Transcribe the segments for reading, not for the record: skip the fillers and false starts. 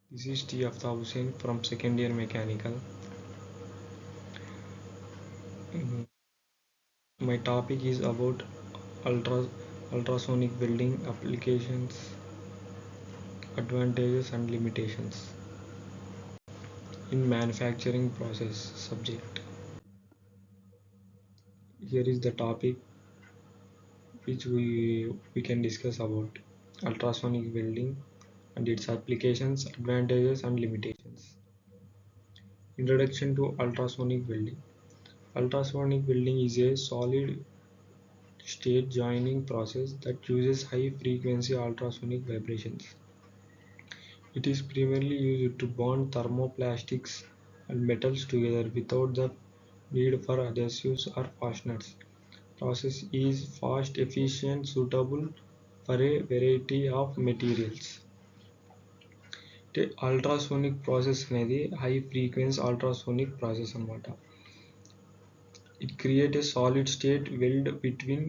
This is T. Aftab Hussain from second year mechanical. Mm, My topic is about ultra, ultrasonic welding applications, advantages and limitations in manufacturing process subject. Here is the topic which we can discuss about ultrasonic welding and its applications, advantages and limitations. Introduction to ultrasonic welding. Ultrasonic welding is a solid state joining process that uses high frequency ultrasonic vibrations. It is primarily used to bond thermoplastics and metals together without the need for adhesives or fasteners. Process is fast, efficient, suitable for a variety of materials. Ultrasonic process అనేది high frequency ultrasonic process అన్నమాట. It creates a solid state weld between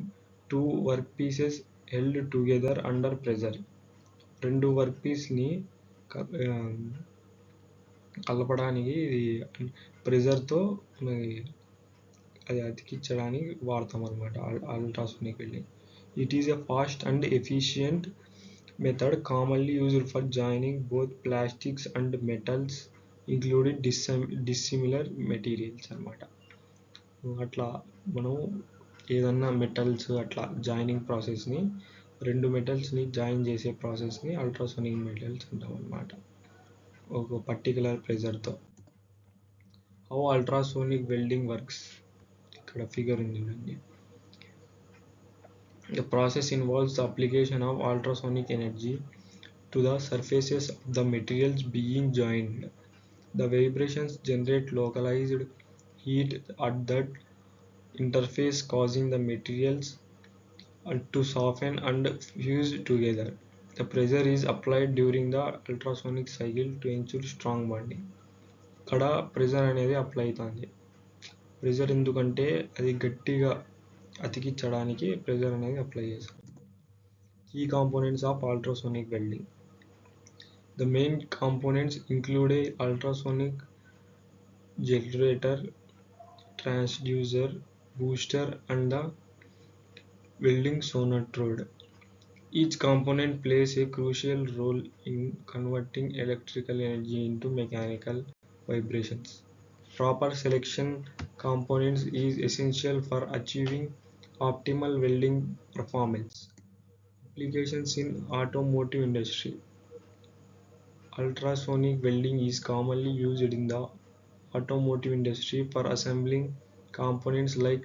two workpieces held together under pressure. రెండు work పీస్ని కలపడానికి ఇది ప్రెజర్తో అది అతికించడానికి వాడతాం అనమాట ultrasonic welding. It is a fast and efficient method commonly used for joining both plastics and metals including dissimilar materials అనమాట. అట్లా మనం ఏదన్నా మెటల్స్ అట్లా జాయినింగ్ ప్రాసెస్ని రెండు మెటల్స్ని జాయిన్ చేసే ప్రాసెస్ని అల్ట్రాసోనిక్ మెటల్స్ అంటాం అనమాట ఒక పర్టికులర్ ప్రెజర్తో. హౌ అల్ట్రాసోనిక్ వెల్డింగ్ వర్క్స్, ఇక్కడ ఫిగర్ ఉంది చూడండి. The process involves the application of ultrasonic energy to the surfaces of the materials being joined. The vibrations generate localized heat at that interface, causing the materials to soften and fuse together. The pressure is applied during the ultrasonic cycle to ensure strong bonding. ఇక్కడ pressure అనేది apply అవుతుంది. Pressure ఎందుకంటే అది గట్టిగా అతికించడానికి pressure అనేది apply చేస్తాం. Key components of ultrasonic welding. The main components include a ultrasonic generator, transducer, booster and the welding sonotode. Each component plays a crucial role in converting electrical energy into mechanical vibrations. Proper selection components is essential for achieving optimal welding performance. Applications in automotive industry. Ultrasonic welding is commonly used in the automotive industry for assembling components like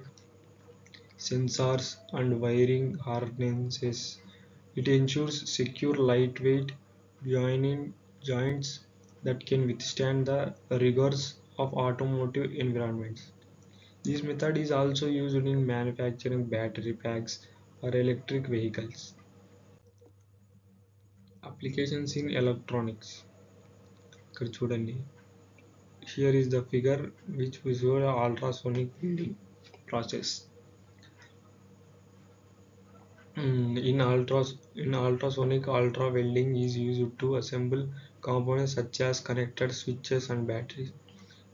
sensors and wiring harnesses. It ensures secure, lightweight joints that can withstand the rigors of automotive environments. This method is also used in manufacturing battery packs for electric vehicles. Applications in electronics. ఇక్కడ చూడండి. Here is the figure which we show the ultrasonic welding process. In ultrasonic, ultra welding is used to assemble components such as connectors, switches and batteries.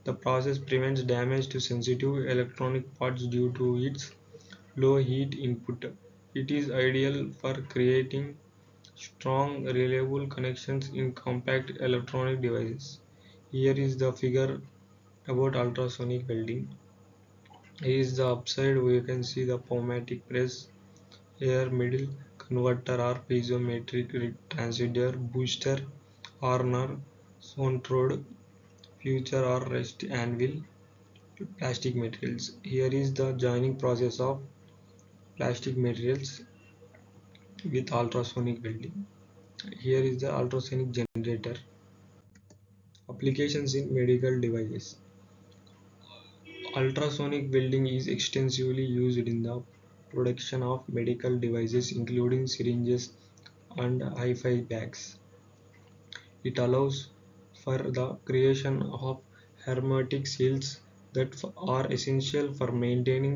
The process prevents damage to sensitive electronic parts due to its low heat input. It is ideal for creating strong, reliable connections in compact electronic devices. Here is the figure about ultrasonic welding. Here is the upside, we can see the pneumatic press, air middle converter or piezometric transducer, booster, horner, sonotode, future or rest anvil, plastic materials. Here is the joining process of plastic materials with ultrasonic welding. Here is the ultrasonic generator. Applications in medical devices. Ultrasonic welding is extensively used in the production of medical devices including syringes and hi-fi bags. It allows for the creation of hermetic seals that are essential for maintaining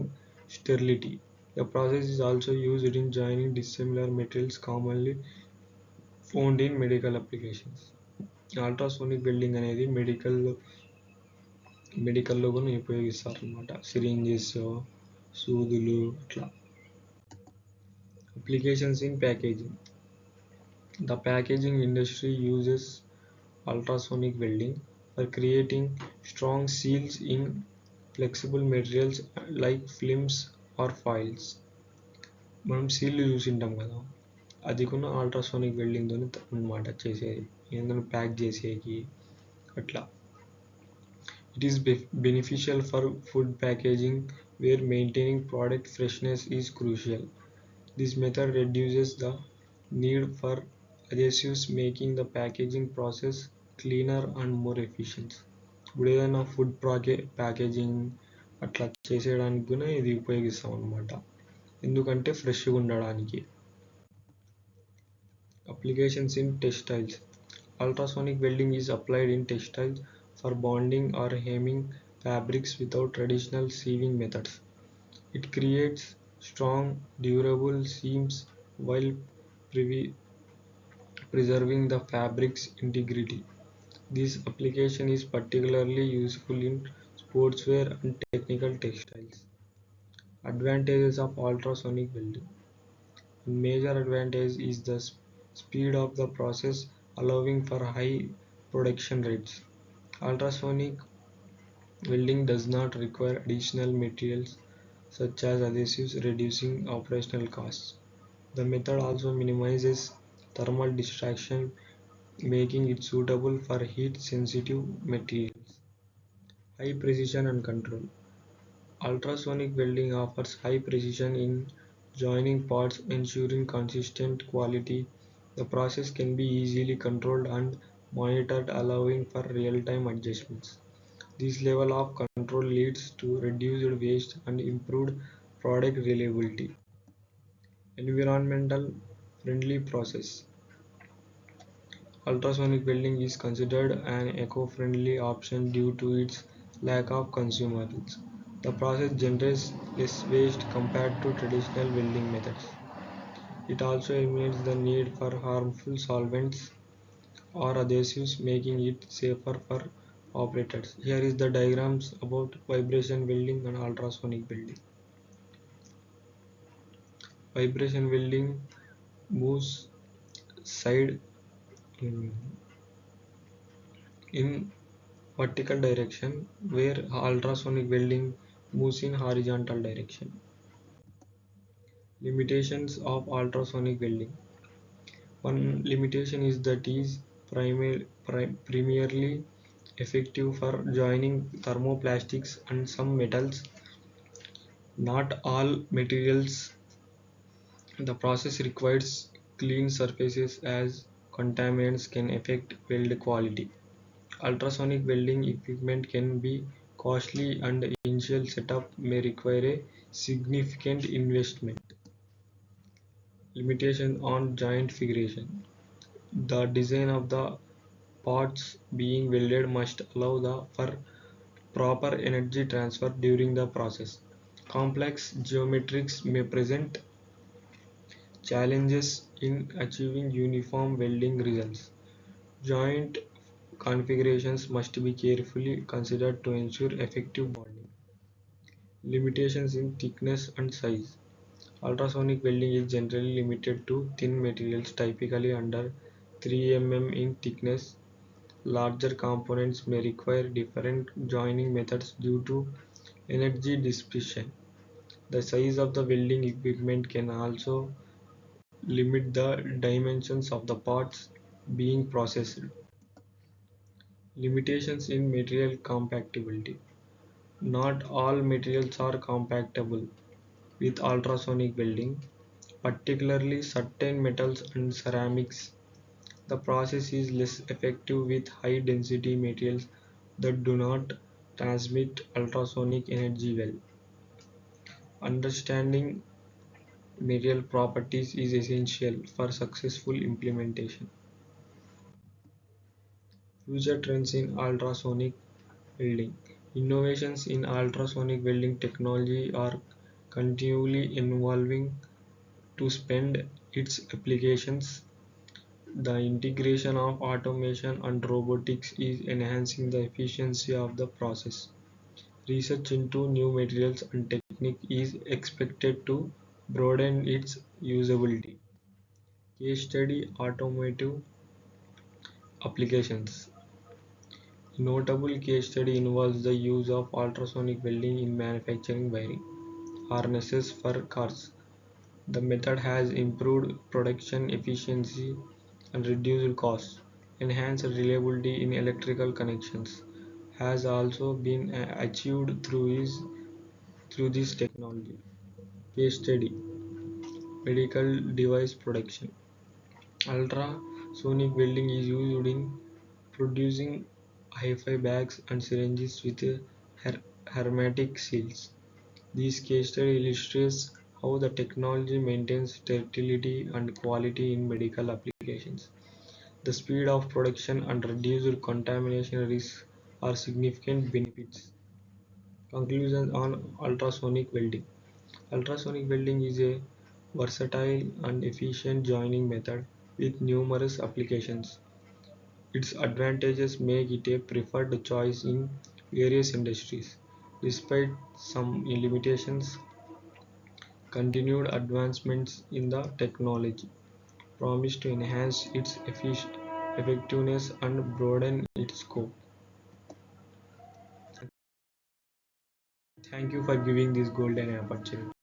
sterility. The process is also used in joining dissimilar materials commonly found in medical applications. Ultrasonic welding అనేది మెడికల్లో కూడా ఉపయోగిస్తారు అనమాట. Syringes, సూదులు అట్లా. Applications in packaging. The packaging industry uses ultrasonic welding for creating strong seals in flexible materials like films or foils. మనం సీల్లు చూసింటాం కదా, అది కూడా అల్ట్రాసోనిక్ వెల్డింగ్తో అనమాట చేసేది, ఏంటంటే ప్యాక్ చేసేకి అట్లా. It is beneficial for food packaging where maintaining product freshness is crucial. This method reduces the need for adhesives, making the packaging process cleaner and more efficient. ఇప్పుడు ఏదైనా ఫుడ్ ప్యాకేజింగ్ అట్లా చేసేయడానికి కూడా ఇది ఉపయోగిస్తాం అనమాట, ఎందుకంటే ఫ్రెష్గా ఉండడానికి. Applications in textiles. Ultrasonic welding is applied in textiles for bonding or hemming fabrics without traditional sieving methods. It creates strong, durable seams while preserving the fabric's integrity. This application is particularly useful in sportswear and technical textiles. Advantages of ultrasonic welding. Major advantage is the speed of the process, allowing for high production rates. Ultrasonic welding does not require additional materials such as adhesives, reducing operational costs. The method also minimizes thermal distraction, making it suitable for heat-sensitive materials. High precision and control. Ultrasonic welding offers high precision in joining parts, ensuring consistent quality. The process can be easily controlled and monitored, allowing for real-time adjustments. This level of control leads to reduced waste and improved product reliability. Environmental friendly process. Ultrasonic welding is considered an eco-friendly option due to its lack of consumables. The process generates less waste compared to traditional welding methods. It also eliminates the need for harmful solvents or adhesives, making it safer for operators. Here is the diagrams about vibration welding and ultrasonic welding. Vibration welding moves side in vertical direction, where ultrasonic welding moves in horizontal direction. Limitations of ultrasonic welding. One limitation is that it is primarily effective for joining thermoplastics and some metals, not all materials. The process requires clean surfaces as contaminants can affect weld quality. Ultrasonic welding equipment can be costly and initial setup may require a significant investment. Limitation on joint figuration. The design of the parts being welded must allow for proper energy transfer during the process. Complex geometries may present challenges in achieving uniform welding results. Joint configurations must be carefully considered to ensure effective bonding. Limitations in thickness and size. Ultrasonic welding is generally limited to thin materials, typically under 3 mm in thickness. Larger components may require different joining methods due to energy dissipation. The size of the welding equipment can also limit the dimensions of the parts being processed. Limitations in material compatibility. Not all materials are compatible with ultrasonic welding, particularly certain metals and ceramics. The process is less effective with high density materials that do not transmit ultrasonic energy well. Understanding material properties is essential for successful implementation. Future trends in ultrasonic welding. Innovations in ultrasonic welding technology are continually evolving to expand its applications. The integration of automation and robotics is enhancing the efficiency of the process. Research into new materials and technique is expected to broaden its usability. Case study automotive applications. A notable case study involves the use of ultrasonic welding in manufacturing wiring harnesses for cars. The method has improved production efficiency and reduced costs. Enhanced reliability in electrical connections has also been achieved through this technology. Case study medical device production. Ultrasonic welding is used in producing hi-fi bags and syringes with hermetic seals. This case study illustrates how the technology maintains sterility and quality in medical applications. The speed of production and reduced contamination risks are significant benefits. Conclusion on ultrasonic welding. Ultrasonic welding is a versatile and efficient joining method with numerous applications. Its advantages make it a preferred choice in various industries. Despite some limitations, continued advancements in the technology promise to enhance its effectiveness and broaden its scope. Thank you for giving this golden opportunity.